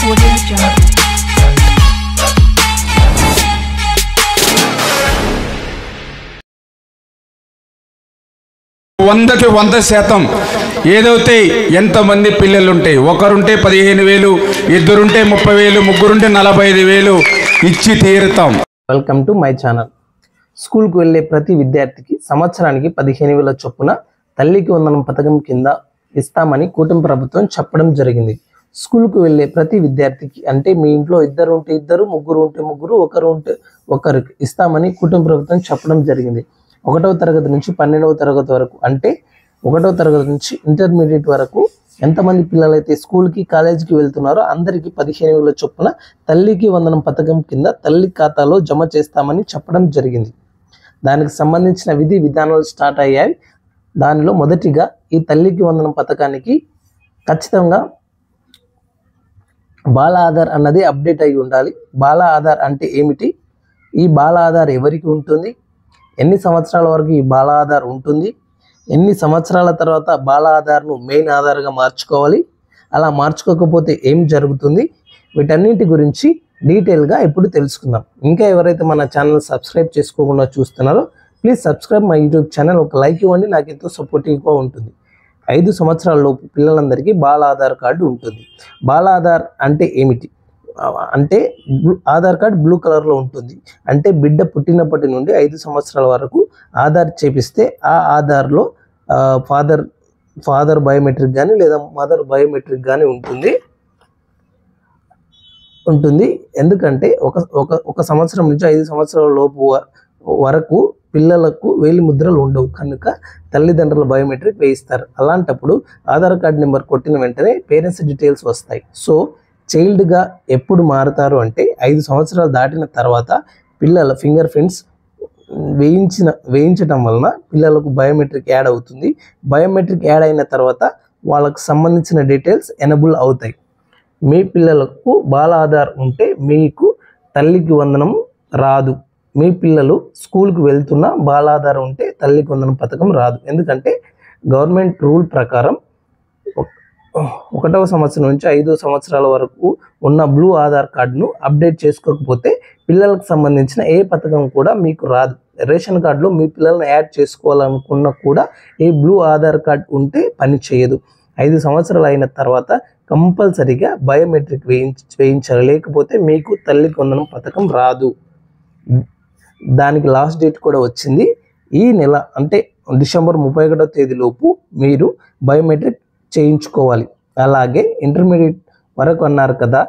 Audio Jungle. 100కి 100% ఏదైతే ఎంతమంది పిల్లలుంటే ఒకరుంటే 15,000 ఇద్దరుంటే 30,000 ముగ్గురుంటే 45,000 ఇచ్చి తీరుతాం. Welcome to my channel. స్కూల్కి వెళ్ళే ప్రతి విద్యార్థికి సంవత్సరానికి 15,000 చొప్పున తల్లికి వందనం పథకం కింద ఇస్తామని కూటమి ప్రభుత్వం చెప్పడం జరిగింది. స్కూల్కి వెళ్ళే ప్రతి విద్యార్థికి అంటే మీ ఇంట్లో ఇద్దరు ఉంటే ఇద్దరు, ముగ్గురు ఉంటే ముగ్గురు, ఒకరు ఉంటే ఒకరికి ఇస్తామని కూటమి ప్రభుత్వం చెప్పడం జరిగింది. 1వ తరగతి నుంచి 12వ తరగతి వరకు అంటే 1వ తరగతి నుంచి ఇంటర్మీడియట్ వరకు ఎంతమంది పిల్లలైతే స్కూల్కి కాలేజీకి వెళ్తున్నారో అందరికీ 15,000 చొప్పున తల్లికి వందనం పథకం కింద తల్లి ఖాతాలో జమ చేస్తామని చెప్పడం జరిగింది. దానికి సంబంధించిన విధి విధానాలు స్టార్ట్ అయ్యాయి. దానిలో మొదటిగా ఈ తల్లికి వందనం పథకానికి ఖచ్చితంగా బాల ఆధార్ అన్నది అప్డేట్ అయి ఉండాలి. బాల ఆధార్ అంటే ఏమిటి, ఈ బాల ఆధార్ ఎవరికి ఉంటుంది, ఎన్ని సంవత్సరాల వరకు ఈ బాల ఆధార్ ఉంటుంది, ఎన్ని సంవత్సరాల తర్వాత బాల ఆధార్ను మెయిన్ ఆధార్గా మార్చుకోవాలి, అలా మార్చుకోకపోతే ఏం జరుగుతుంది, వీటన్నింటి గురించి డీటెయిల్గా ఇప్పుడు తెలుసుకుందాం. ఇంకా ఎవరైతే మన ఛానల్ సబ్స్క్రైబ్ చేసుకోకుండా చూస్తున్నారో please subscribe my YouTube channel. ఒక లైక్ ఇవ్వండి, నాకు ఎంతో సపోర్టివ్గా ఉంటుంది. 5 సంవత్సరాల లోపు పిల్లలందరికీ బాల ఆధార్ కార్డు ఉంటుంది. బాల ఆధార్ అంటే ఏమిటి అంటే ఆధార్ కార్డ్ బ్లూ కలర్లో ఉంటుంది. అంటే బిడ్డ పుట్టినప్పటి నుండి 5 సంవత్సరాల వరకు ఆధార్ చేపిస్తే ఆ ఆధార్లో ఫాదర్ బయోమెట్రిక్ కానీ లేదా మదర్ బయోమెట్రిక్ కానీ ఉంటుంది. ఎందుకంటే ఒక సంవత్సరం నుంచి 5 సంవత్సరాల లోపు వరకు పిల్లలకు వేలి ముద్రలు ఉండవు కనుక తల్లిదండ్రుల బయోమెట్రిక్ వేయిస్తారు. అలాంటప్పుడు ఆధార్ కార్డ్ నెంబర్ కొట్టిన వెంటనే పేరెంట్స్ డీటెయిల్స్ వస్తాయి. సో చైల్డ్గా ఎప్పుడు మారుతారు అంటే 5 సంవత్సరాలు దాటిన తర్వాత పిల్లల ఫింగర్ ప్రింట్స్ వేయించటం వలన పిల్లలకు బయోమెట్రిక్ యాడ్ అవుతుంది. బయోమెట్రిక్ యాడ్ అయిన తర్వాత వాళ్ళకు సంబంధించిన డీటెయిల్స్ ఎనబుల్ అవుతాయి. మీ పిల్లలకు బాల ఆధార్ ఉంటే మీకు తల్లికి వందనం రాదు. మీ పిల్లలు స్కూల్కి వెళ్తున్న బాల ఆధార్ ఉంటే తల్లికి వందనం పథకం రాదు. ఎందుకంటే గవర్నమెంట్ రూల్ ప్రకారం 1వ సంవత్సరం నుంచి 5వ సంవత్సరాల వరకు ఉన్న బ్లూ ఆధార్ కార్డును అప్డేట్ చేసుకోకపోతే పిల్లలకు సంబంధించిన ఏ పథకం కూడా మీకు రాదు. రేషన్ కార్డులో మీ పిల్లల్ని యాడ్ చేసుకోవాలనుకున్నా కూడా ఈ బ్లూ ఆధార్ కార్డు ఉంటే పని చేయదు. 5 సంవత్సరాలు అయిన తర్వాత కంపల్సరీగా బయోమెట్రిక్ వేయించాలి, లేకపోతే మీకు తల్లికి వందనం పథకం రాదు. దానికి లాస్ట్ డేట్ కూడా వచ్చింది. ఈ నెల అంటే డిసెంబర్ 31వ తేదీలోపు మీరు బయోమెట్రిక్ చేయించుకోవాలి. అలాగే ఇంటర్మీడియట్ వరకు అన్నారు కదా,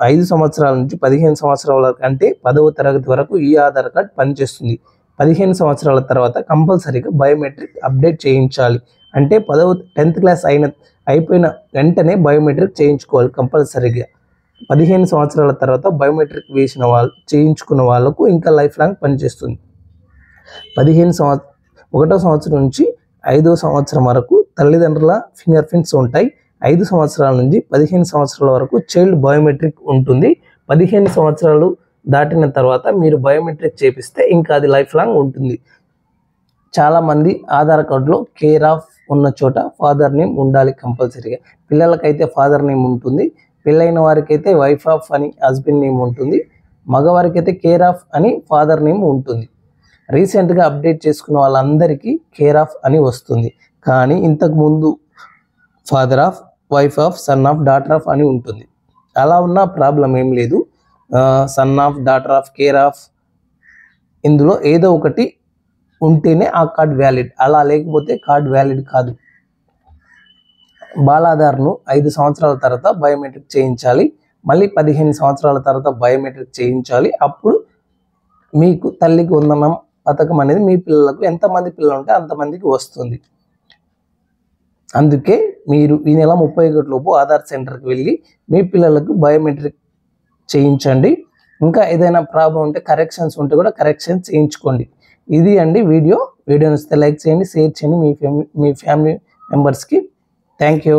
5 సంవత్సరాల నుంచి 15 సంవత్సరాల వరకు అంటే 10వ తరగతి వరకు ఈ ఆధార్ కార్డ్ పనిచేస్తుంది. 15 సంవత్సరాల తర్వాత కంపల్సరీగా బయోమెట్రిక్ అప్డేట్ చేయించాలి. అంటే 10th క్లాస్ అయిపోయిన వెంటనే బయోమెట్రిక్ చేయించుకోవాలి కంపల్సరీగా. 15 సంవత్సరాల తర్వాత బయోమెట్రిక్ చేయించుకున్న వాళ్ళకు ఇంకా లైఫ్ లాంగ్ పనిచేస్తుంది. 1వ సంవత్సరం నుంచి 5వ సంవత్సరం వరకు తల్లిదండ్రుల ఫింగర్ ప్రింట్స్ ఉంటాయి. 5 సంవత్సరాల నుంచి 15 సంవత్సరాల వరకు చైల్డ్ బయోమెట్రిక్ ఉంటుంది. 15 సంవత్సరాలు దాటిన తర్వాత మీరు బయోమెట్రిక్ చేపిస్తే ఇంకా అది లైఫ్ లాంగ్ ఉంటుంది. చాలామంది ఆధార్ కార్డులో కేర్ ఆఫ్ ఉన్న చోట ఫాదర్ నేమ్ ఉండాలి కంపల్సరీగా. పిల్లలకైతే ఫాదర్ నేమ్ ఉంటుంది, పెళ్ళైన వారికైతే వైఫ్ ఆఫ్ అని హస్బెండ్ నేమ్ ఉంటుంది, మగవారికైతే కేర్ ఆఫ్ అని ఫాదర్ నేమ్ ఉంటుంది. రీసెంట్గా అప్డేట్ చేసుకున్న వాళ్ళందరికీ కేర్ ఆఫ్ అని వస్తుంది. కానీ ఇంతకుముందు father of, wife of, son of, daughter of అని ఉంటుంది. అలా ఉన్న ప్రాబ్లం ఏం లేదు. Son of, daughter of, care of ఇందులో ఏదో ఒకటి ఉంటేనే ఆ కార్డ్ వ్యాలిడ్, అలా లేకపోతే కార్డ్ వ్యాలిడ్ కాదు. బాల ఆధార్ను 5 సంవత్సరాల తర్వాత బయోమెట్రిక్ చేయించాలి. మళ్ళీ 15 సంవత్సరాల తర్వాత బయోమెట్రిక్ చేయించాలి. అప్పుడు మీకు తల్లికి వందనం పథకం అనేది మీ పిల్లలకు ఎంతమంది పిల్లలు ఉంటే అంతమందికి వస్తుంది. అందుకే మీరు ఈ నెల 31 లోపు ఆధార్ సెంటర్కి వెళ్ళి మీ పిల్లలకు బయోమెట్రిక్ చేయించండి. ఇంకా ఏదైనా ప్రాబ్లం ఉంటే కరెక్షన్స్ ఉంటే కూడా కరెక్షన్స్ చేయించుకోండి. ఇది అండి వీడియో నచ్చితే లైక్ చేయండి, షేర్ చేయండి మీ ఫ్యామిలీ మెంబర్స్కి. Thank you.